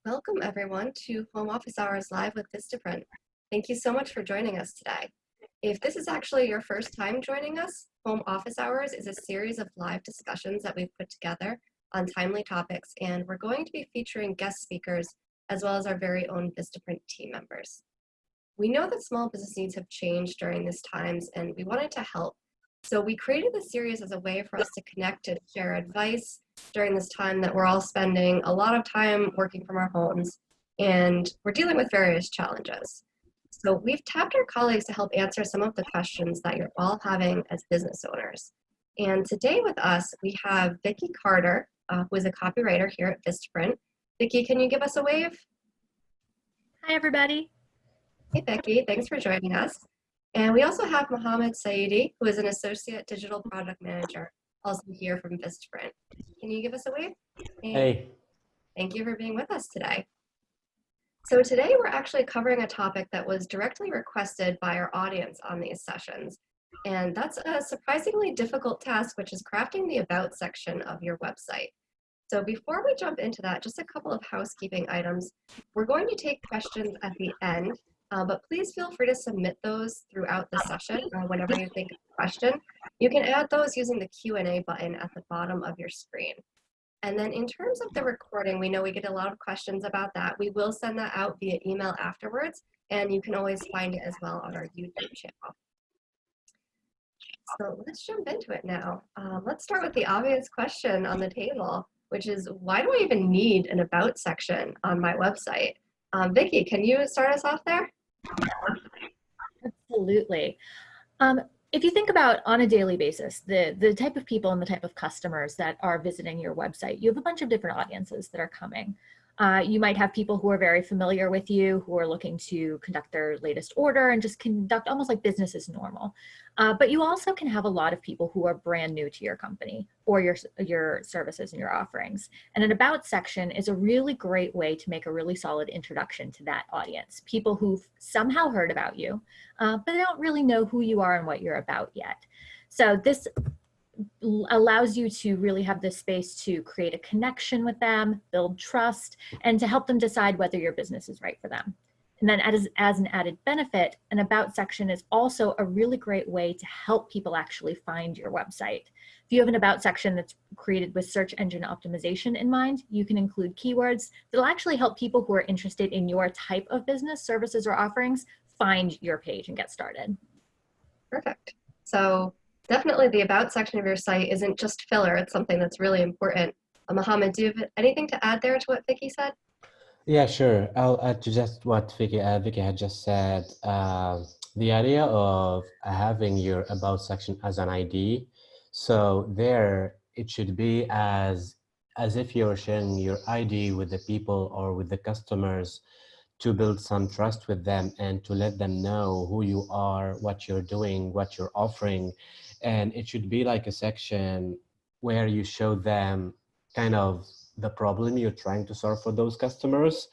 Welcome everyone to Home Office Hours Live with Vistaprint. Thank you so much for joining us today. If this is actually your first time joining us, Home Office Hours is a series of live discussions that we've put together on timely topics, and we're going to be featuring guest speakers as well as our very own Vistaprint team members. We know that small business needs have changed during these times, and we wanted to help. So we created this series as a way for us to connect and share advice during this time that we're all spending a lot of time working from our homes, and we're dealing with various challenges. So we've tapped our colleagues to help answer some of the questions that you're all having as business owners. And today with us, we have Vickie Carter, who is a copywriter here at Vistaprint. Vickie, can you give us a wave? Hi, everybody. Hey, Becky, thanks for joining us. And we also have Mohamed Saidi, who is an Associate Digital Product Manager, also here from Vistaprint. Can you give us a wave? And hey. Thank you for being with us today. So today we're actually covering a topic that was directly requested by our audience on these sessions. And that's a surprisingly difficult task, which is crafting the About section of your website. So before we jump into that, just a couple of housekeeping items. We're going to take questions at the end. But please feel free to submit those throughout the session whenever you think of a question. You can add those using the Q&A button at the bottom of your screen. And then in terms of the recording, we know we get a lot of questions about that. We will send that out via email afterwards, and you can always find it as well on our YouTube channel. So let's jump into it now. Let's start with the obvious question on the table, which is, why do I even need an About section on my website? Vickie, can you start us off there? Absolutely. If you think about on a daily basis, the type of people and the type of customers that are visiting your website, you have a bunch of different audiences that are coming. You might have people who are very familiar with you, who are looking to conduct their latest order and just conduct almost like business as normal. But you also can have a lot of people who are brand new to your company or your services and your offerings. And an About section is a really great way to make a really solid introduction to that audience. People who've somehow heard about you, but they don't really know who you are and what you're about yet. So this allows you to really have this space to create a connection with them, build trust, and to help them decide whether your business is right for them. And then as an added benefit, an About section is also a really great way to help people actually find your website. If you have an About section that's created with search engine optimization in mind, you can include keywords that'll actually help people who are interested in your type of business, services, or offerings find your page and get started. Perfect. So definitely the About section of your site isn't just filler, it's something that's really important. Mohamed, do you have anything to add there to what Vickie said? Yeah, sure. I'll add to just what Vickie had just said. The idea of having your About section as an ID. So there, it should be as if you're sharing your ID with the people or with the customers to build some trust with them and to let them know who you are, what you're doing, what you're offering. And it should be like a section where you show them kind of the problem you're trying to solve for those customers.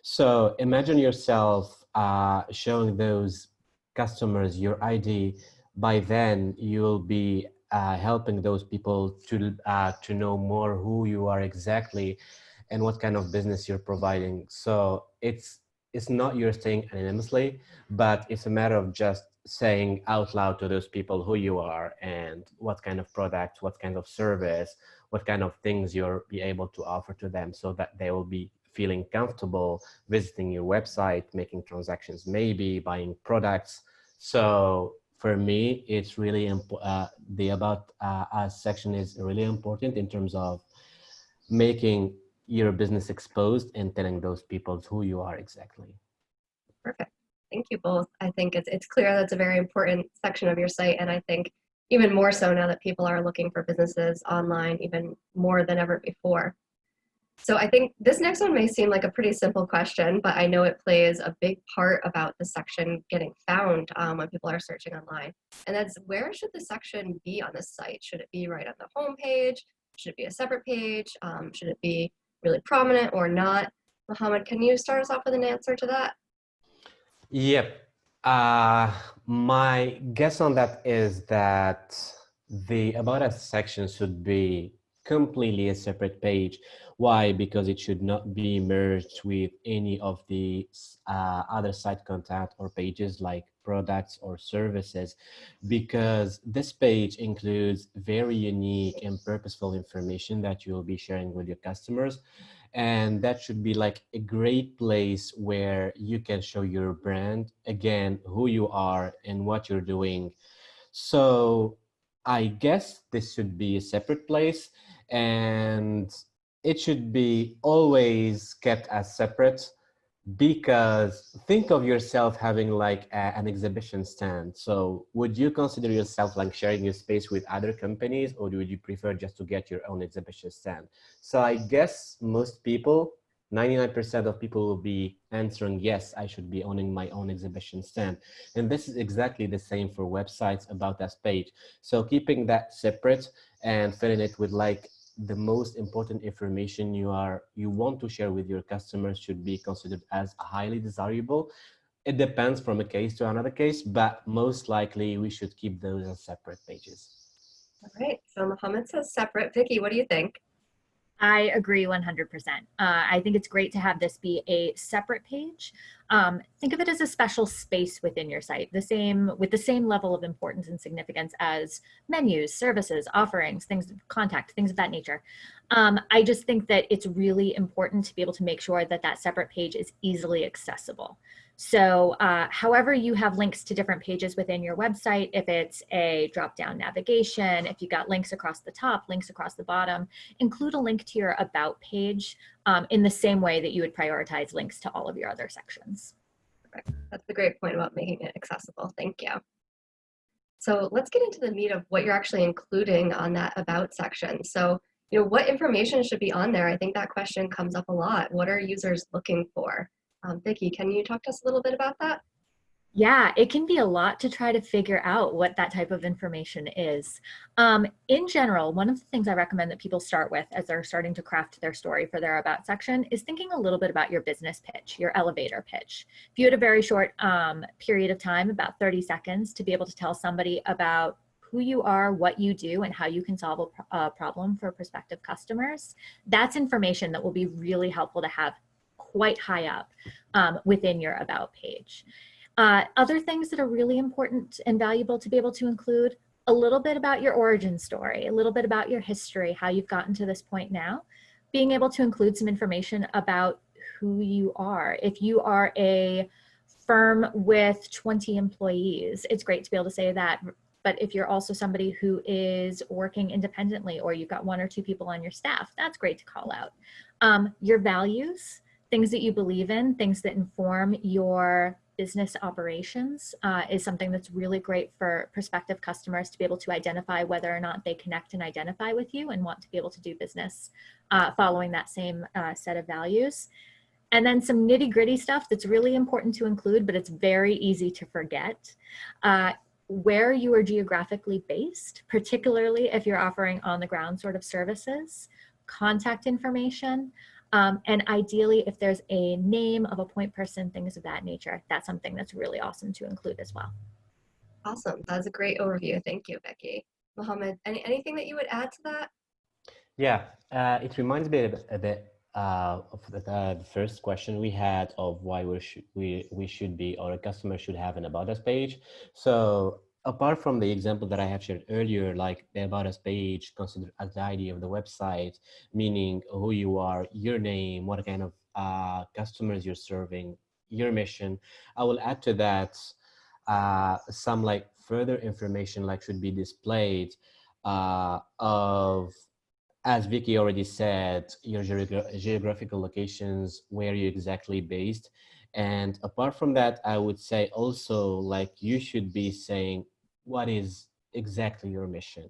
So imagine yourself showing those customers your ID. By then, you'll be helping those people to know more who you are exactly and what kind of business you're providing. So it's not you're saying anonymously, but it's a matter of just saying out loud to those people who you are and what kind of product, what kind of service, what kind of things you'll be able to offer to them so that they will be feeling comfortable visiting your website, making transactions, maybe buying products. So for me, it's really the About Us section is really important in terms of making your business exposed and telling those people who you are exactly. Perfect. Thank you both. I think it's clear that's a very important section of your site, and I think even more so now that people are looking for businesses online even more than ever before. So I think this next one may seem like a pretty simple question, but I know it plays a big part about the section getting found when people are searching online. And that's, where should the section be on the site? Should it be right on the home page? Should it be a separate page? Should it be really prominent or not? Mohamed, can you start us off with an answer to that? Yep. My guess on that is that the About Us section should be completely a separate page. Why? Because it should not be merged with any of the other site content or pages like products or services, because this page includes very unique and purposeful information that you'll be sharing with your customers. And that should be like a great place where you can show your brand, again, who you are and what you're doing. So I guess this should be a separate place, and it should be always kept as separate, because think of yourself having like an exhibition stand. So would you consider yourself like sharing your space with other companies, or would you prefer just to get your own exhibition stand? So I guess most people, 99% of people will be answering, yes, I should be owning my own exhibition stand. And this is exactly the same for websites about us page. So keeping that separate and filling it with like the most important information you want to share with your customers should be considered as highly desirable. It depends from a case to another case, but most likely we should keep those as separate pages. All right, so Mohammed says separate. Vickie, what do you think? I agree 100%. I think it's great to have this be a separate page. Think of it as a special space within your site, with the same level of importance and significance as menus, services, offerings, things, contact, things of that nature. I just think that it's really important to be able to make sure that that separate page is easily accessible. So however you have links to different pages within your website, if it's a drop-down navigation, if you got links across the top, links across the bottom, include a link to your About page in the same way that you would prioritize links to all of your other sections. Perfect. That's a great point about making it accessible. Thank you. So let's get into the meat of what you're actually including on that About section. So, what information should be on there? I think that question comes up a lot. What are users looking for? Vickie, can you talk to us a little bit about that? Yeah, it can be a lot to try to figure out what that type of information is. In general, one of the things I recommend that people start with as they're starting to craft their story for their About section is thinking a little bit about your business pitch, your elevator pitch. If you had a very short period of time, about 30 seconds, to be able to tell somebody about who you are, what you do, and how you can solve a problem for prospective customers, that's information that will be really helpful to have quite high up within your About page. Other things that are really important and valuable to be able to include: a little bit about your origin story, a little bit about your history, how you've gotten to this point now, being able to include some information about who you are. If you are a firm with 20 employees, it's great to be able to say that. But if you're also somebody who is working independently, or you've got 1 or 2 people on your staff, that's great to call out. Your values, things that you believe in, things that inform your business operations is something that's really great for prospective customers to be able to identify whether or not they connect and identify with you and want to be able to do business following that same set of values. And then some nitty-gritty stuff that's really important to include, but it's very easy to forget. Where you are geographically based, particularly if you're offering on-the-ground sort of services, contact information, and ideally, if there's a name of a point person, things of that nature, that's something that's really awesome to include as well. Awesome. That's a great overview. Thank you, Vickie. Mohammed, anything that you would add to that? Yeah, it reminds me a bit of the first question we had of why we should be, or a customer should have, an About Us page. So apart from the example that I have shared earlier, like the About Us page considered as the ID of the website, meaning who you are, your name, what kind of customers you're serving, your mission, I will add to that some like further information like should be displayed of, as Vickie already said, your geographical locations, where you're exactly based. And apart from that, I would say also like you should be saying what is exactly your mission.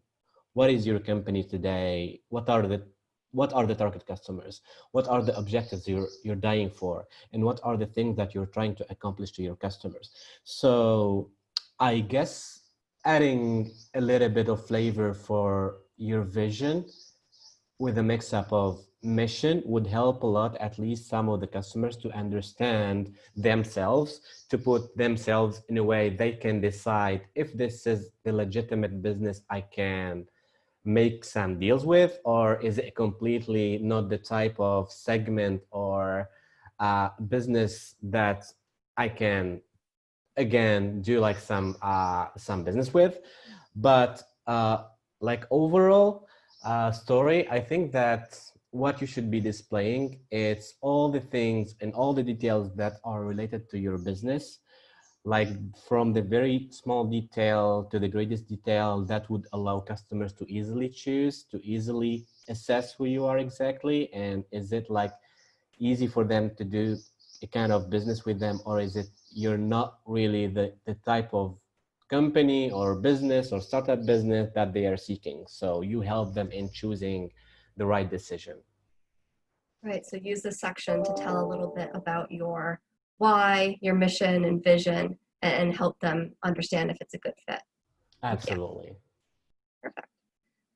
What is your company today? What are the target customers? What are the objectives you're dying for? And what are the things that you're trying to accomplish to your customers? So I guess adding a little bit of flavor for your vision with a mix-up of mission would help a lot, at least some of the customers, to understand themselves, to put themselves in a way they can decide if this is the legitimate business I can make some deals with, or is it completely not the type of segment or business that I can again do like some business with? But like overall story, I think that what you should be displaying, it's all the things and all the details that are related to your business, like from the very small detail to the greatest detail that would allow customers to easily choose, to easily assess who you are exactly, and is it like easy for them to do a kind of business with them, or is it you're not really the type of company or business or startup business that they are seeking. So you help them in choosing the right decision. Right, so use this section to tell a little bit about your why, your mission and vision, and help them understand if it's a good fit. Absolutely. Perfect.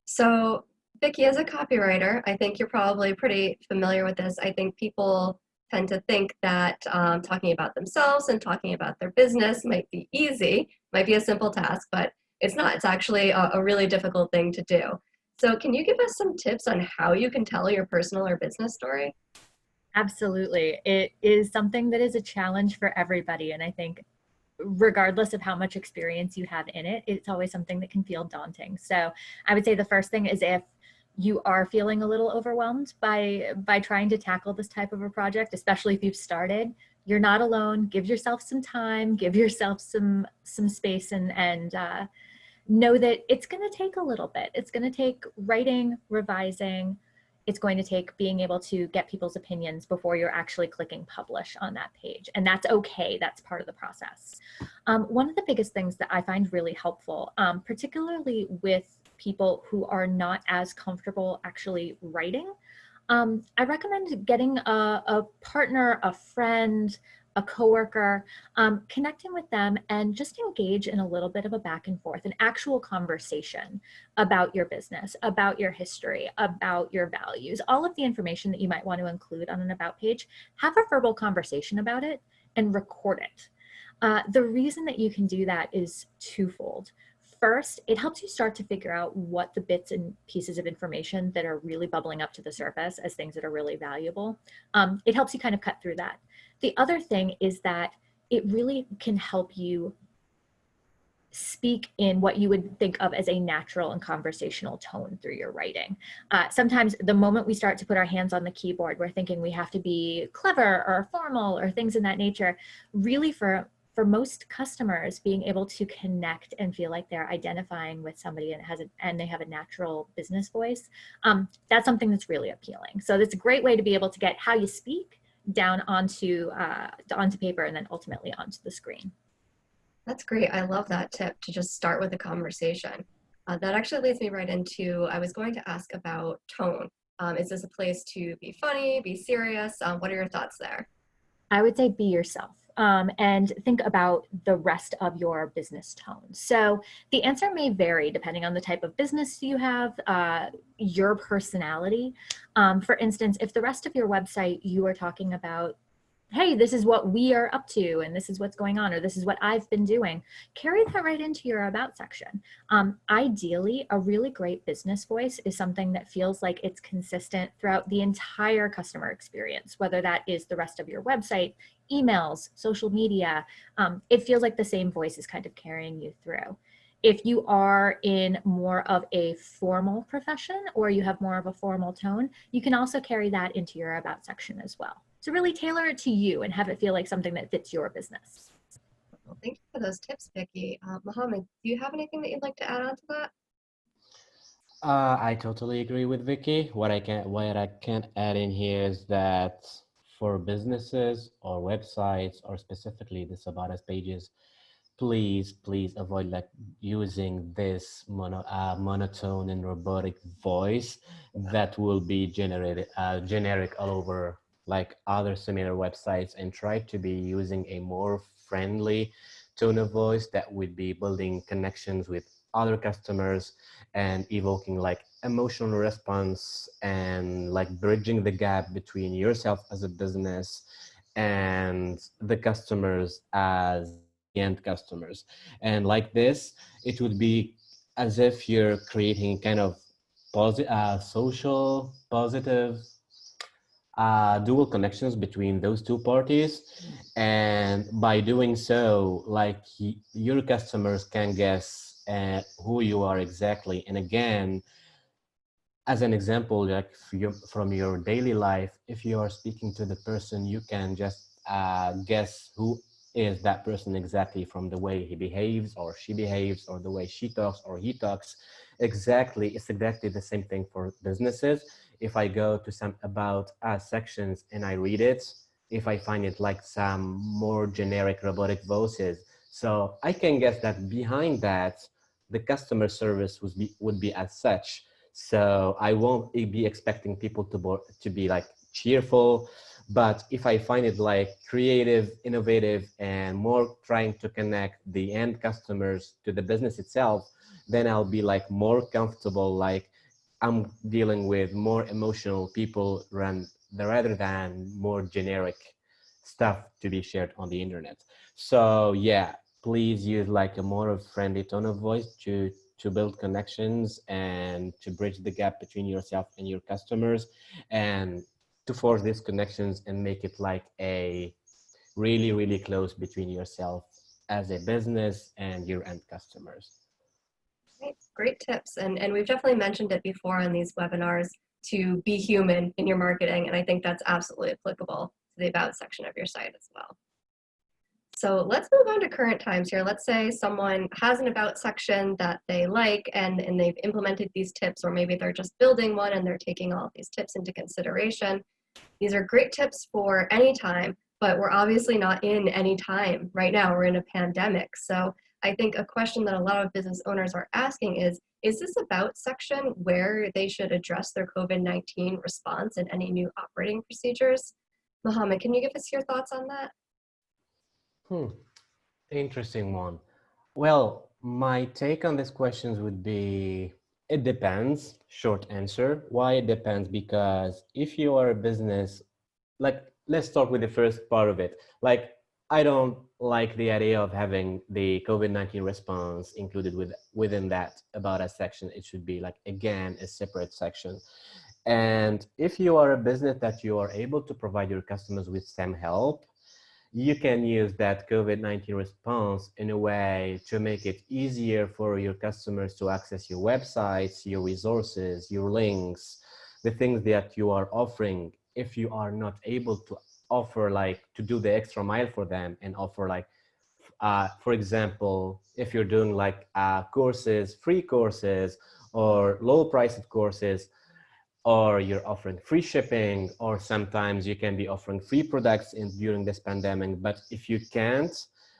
So, Vicki, as a copywriter, I think you're probably pretty familiar with this. I think people tend to think that talking about themselves and talking about their business might be easy, might be a simple task, but it's not. It's actually a really difficult thing to do. So, can you give us some tips on how you can tell your personal or business story? Absolutely. It is something that is a challenge for everybody. And I think regardless of how much experience you have in it, it's always something that can feel daunting. So I would say the first thing is, if you are feeling a little overwhelmed by trying to tackle this type of a project, especially if you've started, you're not alone. Give yourself some time, give yourself some space, and know that it's going to take a little bit. It's going to take writing, revising. It's going to take being able to get people's opinions before you're actually clicking publish on that page. And that's okay. That's part of the process. One of the biggest things that I find really helpful, particularly with people who are not as comfortable actually writing, I recommend getting a partner, a friend, a coworker, connecting with them and just engage in a little bit of a back and forth, an actual conversation about your business, about your history, about your values, all of the information that you might want to include on an about page. Have a verbal conversation about it and record it. The reason that you can do that is twofold. First, it helps you start to figure out what the bits and pieces of information that are really bubbling up to the surface as things that are really valuable. It helps you kind of cut through that. The other thing is that it really can help you speak in what you would think of as a natural and conversational tone through your writing. Sometimes the moment we start to put our hands on the keyboard, we're thinking we have to be clever or formal or things in that nature. Really, for most customers, being able to connect and feel like they're identifying with somebody and they have a natural business voice, that's something that's really appealing. So that's a great way to be able to get how you speak down onto paper and then ultimately onto the screen. That's great. I love that tip to just start with a conversation. That actually leads me right into, I was going to ask about tone. Is this a place to be funny, be serious? What are your thoughts there? I would say be yourself. And think about the rest of your business tone. So the answer may vary depending on the type of business you have, your personality. For instance, if the rest of your website, you are talking about, hey, this is what we are up to, and this is what's going on, or this is what I've been doing, carry that right into your about section. Ideally, a really great business voice is something that feels like it's consistent throughout the entire customer experience, whether that is the rest of your website, emails, social media. It feels like the same voice is kind of carrying you through. If you are in more of a formal profession or you have more of a formal tone, you can also carry that into your about section as well. So really tailor it to you and have it feel like something that fits your business. Well, thank you for those tips, Vicki. Mohammed, do you have anything that you'd like to add on to that? I totally agree with Vicky. What I can add in here is that for businesses or websites or specifically this about us pages, please avoid like using this monotone and robotic voice that will be generic all over like other similar websites, and try to be using a more friendly tone of voice that would be building connections with other customers and evoking like emotional response and like bridging the gap between yourself as a business and the customers as end customers. And like this, it would be as if you're creating kind of social positive dual connections between those two parties, and by doing so, like your customers can guess who you are exactly. And again, as an example, like from your daily life, if you are speaking to the person, you can just guess who is that person exactly from the way he behaves or she behaves or the way she talks or he talks. Exactly, it's exactly the same thing for businesses. If I go to some about us sections and I read it, if I find it like some more generic robotic voices, so I can guess that behind that, the customer service would be as such. So I won't be expecting people to be like cheerful, but if I find it like creative, innovative, and more trying to connect the end customers to the business itself, then I'll be like more comfortable, like I'm dealing with more emotional people rather than more generic stuff to be shared on the internet. So yeah, please use like a more of friendly tone of voice to build connections and to bridge the gap between yourself and your customers, and to forge these connections and make it like a really, really close between yourself as a business and your end customers. Right. Great tips. And we've definitely mentioned it before on these webinars to be human in your marketing. And I think that's absolutely applicable to the About section of your site as well. So let's move on to current times here. Let's say someone has an About section that they like and they've implemented these tips, or maybe they're just building one and they're taking all of these tips into consideration. These are great tips for any time, but we're obviously not in any time right now. We're in a pandemic. So I think a question that a lot of business owners are asking is this About section where they should address their COVID-19 response and any new operating procedures? Mohammed, can you give us your thoughts on that? Interesting one. Well, my take on these questions would be it depends. Short answer. Why it depends? Because if you are a business, like let's start with the first part of it. Like I don't like the idea of having the COVID-19 response included within that About Us section. It should be like again a separate section. And if you are a business that you are able to provide your customers with some help, you can use that COVID-19 response in a way to make it easier for your customers to access your websites, your resources, your links, the things that you are offering. If you are not able to offer like to do the extra mile for them and offer like, for example, if you're doing like courses, free courses or low priced courses, or you're offering free shipping, or sometimes you can be offering free products during this pandemic. But if you can't,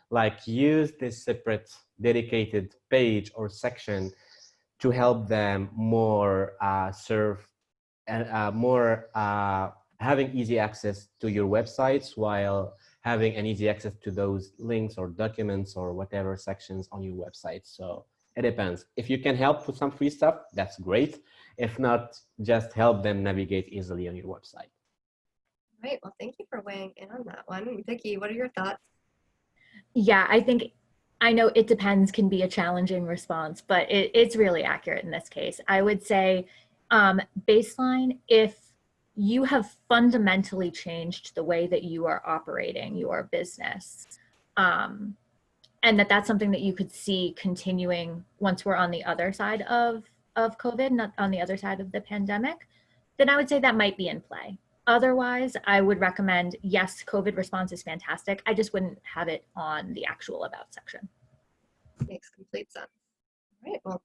like use this separate dedicated page or section to help them more serve and more having easy access to your websites while having an easy access to those links or documents or whatever sections on your website. So it depends. If you can help with some free stuff, that's great. If not, just help them navigate easily on your website. Right. Well, thank you for weighing in on that one. Vickie, what are your thoughts? Yeah, I know it depends can be a challenging response, but it's really accurate in this case. I would say baseline, if you have fundamentally changed the way that you are operating your business, and that's something that you could see continuing once we're on the other side of COVID, not on the other side of the pandemic, then I would say that might be in play. Otherwise, I would recommend, yes, COVID response is fantastic. I just wouldn't have it on the actual About section. Makes complete sense. All right. Well,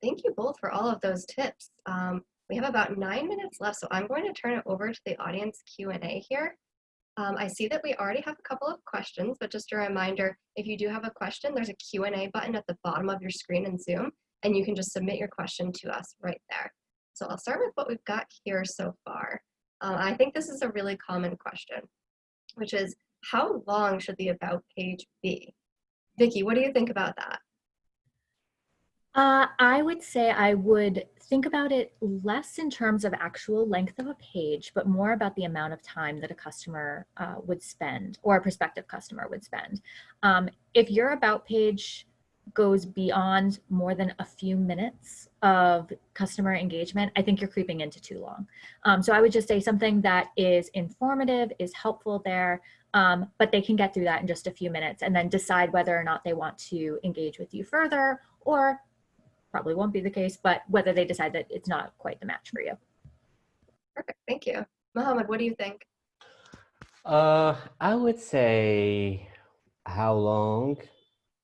thank you both for all of those tips. We have about 9 minutes left, so I'm going to turn it over to the audience Q&A here. I see that we already have a couple of questions, but just a reminder, if you do have a question, there's a Q&A button at the bottom of your screen in Zoom, and you can just submit your question to us right there. So I'll start with what we've got here so far. I think this is a really common question, which is how long should the About page be? Vickie, what do you think about that? I would say I would think about it less in terms of actual length of a page, but more about the amount of time that a customer would spend, or a prospective customer would spend. If your About page goes beyond more than a few minutes of customer engagement, I think you're creeping into too long. So I would just say something that is informative, is helpful there, but they can get through that in just a few minutes and then decide whether or not they want to engage with you further, or probably won't be the case, but whether they decide that it's not quite the match for you. Perfect, thank you. Mohamed, what do you think? I would say how long?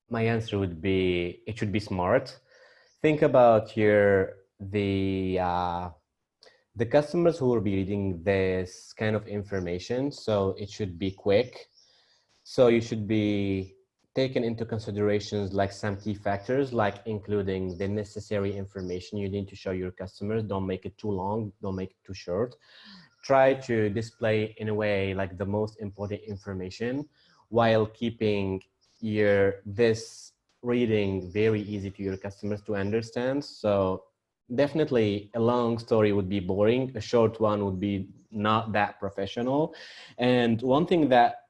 My answer would be it should be smart. Think about the customers who will be reading this kind of information. So it should be quick. So you should be taken into considerations like some key factors, like including the necessary information you need to show your customers. Don't make it too long. Don't make it too short. Try to display in a way like the most important information while keeping this reading very easy to your customers to understand. So definitely a long story would be boring. A short one would be not that professional. And one thing that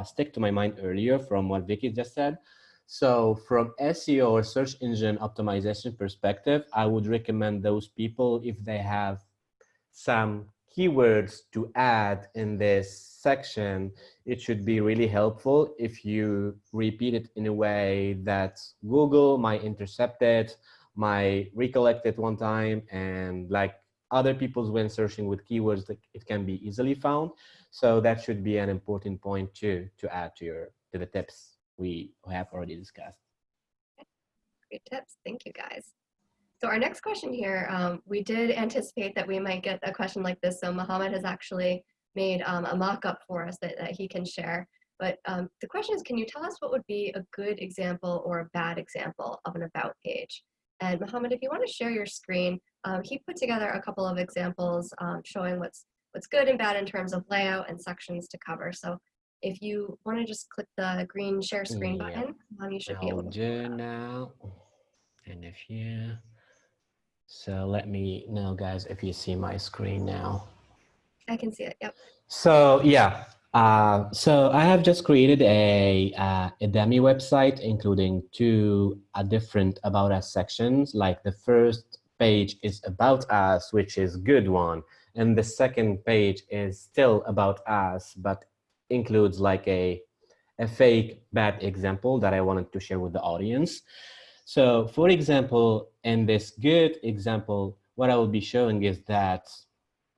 stuck to my mind earlier from what Vicky just said, so from SEO or search engine optimization perspective, I would recommend those people if they have some keywords to add in this section, it should be really helpful if you repeat it in a way that Google might intercept it, might recollect it one time, and like other people's when searching with keywords, it can be easily found. So that should be an important point to add to the tips we have already discussed. Great tips, thank you guys. So our next question here, we did anticipate that we might get a question like this. So Mohamed has actually made a mock-up for us that he can share. But the question is, can you tell us what would be a good example or a bad example of an about page? And Mohamed, if you want to share your screen, he put together a couple of examples showing what's good and bad in terms of layout and sections to cover. So if you want to just click the green share screen button, you should be able to do now. And if you... So let me know, guys, if you see my screen now. I can see it, yep. So yeah, so I have just created a dummy website, including two different About Us sections. Like the first page is About Us, which is good one. And the second page is still About Us, but includes like a fake bad example that I wanted to share with the audience. So for example, in this good example, what I will be showing is that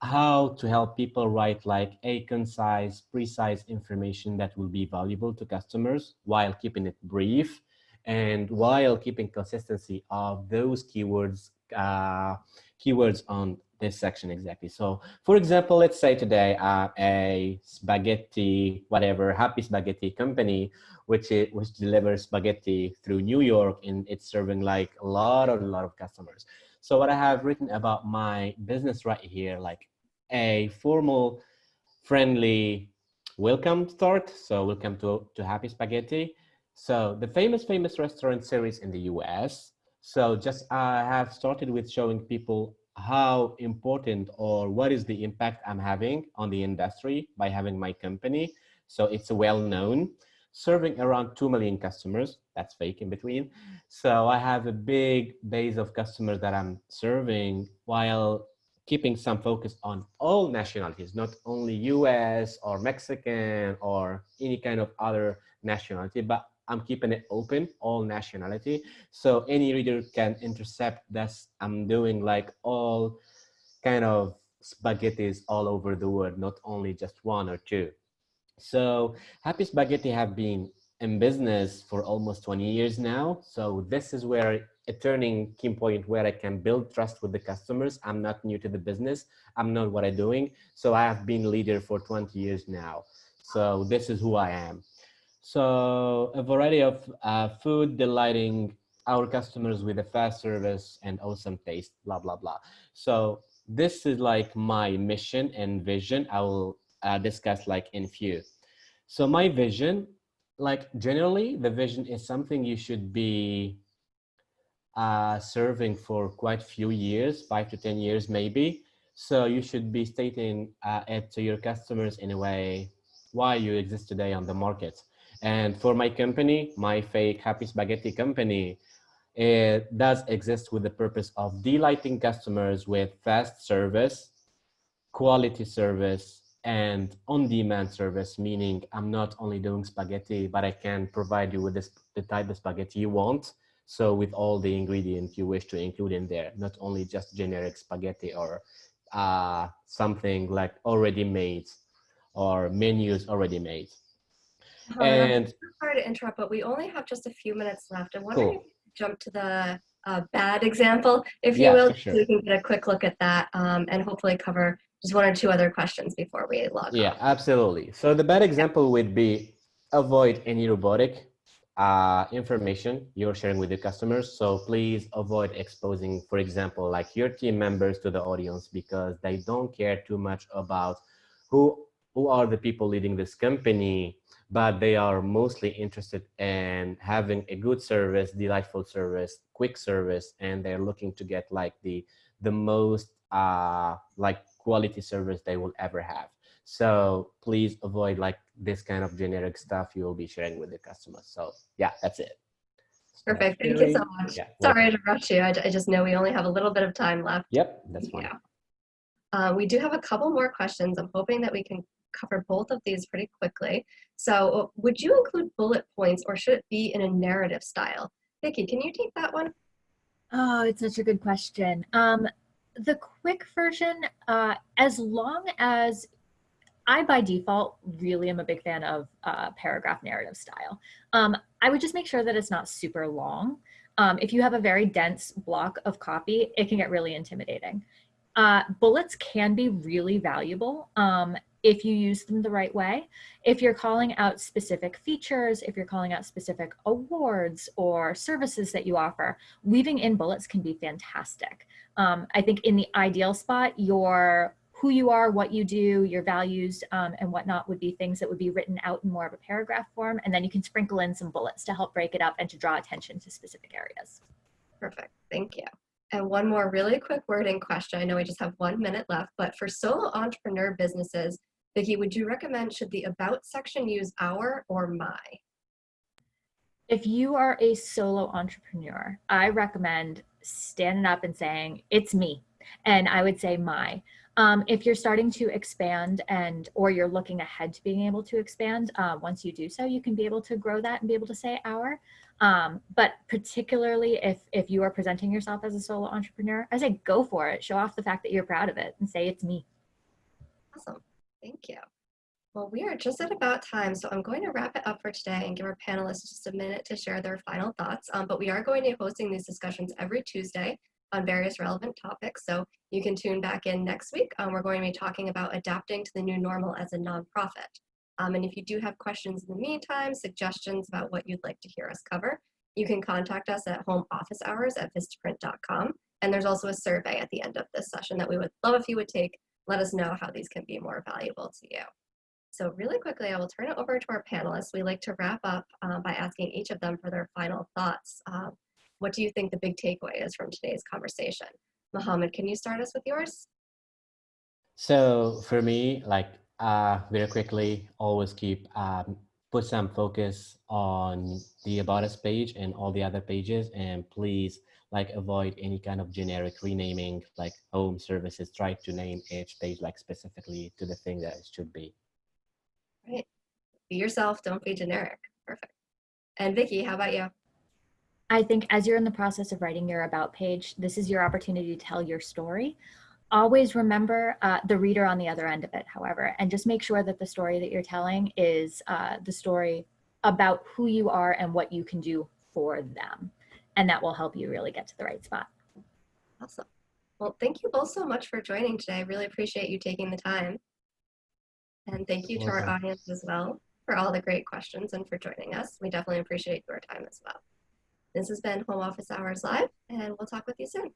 how to help people write like a concise, precise information that will be valuable to customers while keeping it brief and while keeping consistency of those keywords on this section exactly. So for example, let's say today a spaghetti, whatever, Happy Spaghetti company, which delivers spaghetti through New York, and it's serving like a lot of customers. So what I have written about my business right here, like a formal, friendly welcome start. So welcome to Happy Spaghetti. So the famous restaurant series in the US. So just I have started with showing people how important or what is the impact I'm having on the industry by having my company. So it's well known, serving around 2 million customers. That's fake in between. So I have a big base of customers that I'm serving while keeping some focus on all nationalities, not only US or Mexican or any kind of other nationality, but I'm keeping it open, all nationality. So any reader can intercept that I'm doing like all kind of spaghettis all over the world, not only just one or two. So Happy Spaghetti have been in business for almost 20 years now. So this is where a turning key point where I can build trust with the customers. I'm not new to the business. I'm not what I'm doing. So I have been leader for 20 years now. So this is who I am. So a variety of food delighting our customers with a fast service and awesome taste, blah, blah, blah. So this is like my mission and vision. I will discuss like in few. So my vision, like generally the vision is something you should be serving for quite few years, 5 to 10 years maybe. So you should be stating it to your customers in a way why you exist today on the market. And for my company, my fake Happy Spaghetti company, it does exist with the purpose of delighting customers with fast service, quality service, and on-demand service, meaning I'm not only doing spaghetti, but I can provide you with the type of spaghetti you want. So with all the ingredients you wish to include in there, not only just generic spaghetti or something like already made or menus already made. Mohammed, I'm And sorry to interrupt, but we only have just a few minutes left. I'm wondering if cool. we could jump to the bad example, if you Yeah, will, for so we sure. can get a quick look at that and hopefully cover just one or two other questions before we log Yeah, off. absolutely. So the bad example would be avoid any robotic information you're sharing with your customers. So please avoid exposing, for example, like your team members to the audience, because they don't care too much about who who are the people leading this company, but they are mostly interested in having a good service, delightful service, quick service, and they're looking to get like the most like quality service they will ever have. So please avoid like this kind of generic stuff you will be sharing with the customers. So yeah, that's it. Stop Perfect. Thank you so sharing. much. Yeah, Sorry welcome. to rush you. I just know we only have a little bit of time left. Yep, that's Thank you. fine. We do have a couple more questions. I'm hoping that we can cover both of these pretty quickly. So would you include bullet points or should it be in a narrative style? Vickie, can you take that one? Oh, it's such a good question. The quick version, as long as I, by default, really am a big fan of paragraph narrative style. I would just make sure that it's not super long. If you have a very dense block of copy, it can get really intimidating. Bullets can be really valuable if you use them the right way. If you're calling out specific features, if you're calling out specific awards or services that you offer, weaving in bullets can be fantastic. I think in the ideal spot, who you are, what you do, your values, and whatnot would be things that would be written out in more of a paragraph form. And then you can sprinkle in some bullets to help break it up and to draw attention to specific areas. Perfect. Thank you. And one more really quick wording question. I know we just have 1 minute left, but for solo entrepreneur businesses, Vickie, would you recommend should the about section use our or my? If you are a solo entrepreneur, I recommend standing up and saying, it's me. And I would say my. If you're starting to expand or you're looking ahead to being able to expand, once you do so, you can be able to grow that and be able to say our. But particularly if you are presenting yourself as a solo entrepreneur, I say go for it. Show off the fact that you're proud of it and say it's me. Awesome. Thank you. Well, we are just at about time, so I'm going to wrap it up for today and give our panelists just a minute to share their final thoughts. But we are going to be hosting these discussions every Tuesday on various relevant topics, so you can tune back in next week. We're going to be talking about adapting to the new normal as a nonprofit. And if you do have questions in the meantime, suggestions about what you'd like to hear us cover, you can contact us at homeofficehours@vistaprint.com. And there's also a survey at the end of this session that we would love if you would take. Let us know how these can be more valuable to you. So really quickly, I will turn it over to our panelists. We like to wrap up by asking each of them for their final thoughts. What do you think the big takeaway is from today's conversation? Mohamed, can you start us with yours? So for me, like very quickly, always put some focus on the About Us page and all the other pages, and please like avoid any kind of generic renaming like home services. Try to name each page like specifically to the thing that it should be. Right. Be yourself, don't be generic. Perfect. And Vickie, how about you? I think as you're in the process of writing your about page, this is your opportunity to tell your story. Always remember the reader on the other end of it, however, and just make sure that the story that you're telling is the story about who you are and what you can do for them. And that will help you really get to the right spot. Awesome. Well, thank you both so much for joining today. I really appreciate you taking the time. And thank you to our Welcome. audience as well for all the great questions and for joining us. We definitely appreciate your time as well. This has been Home Office Hours Live, and we'll talk with you soon.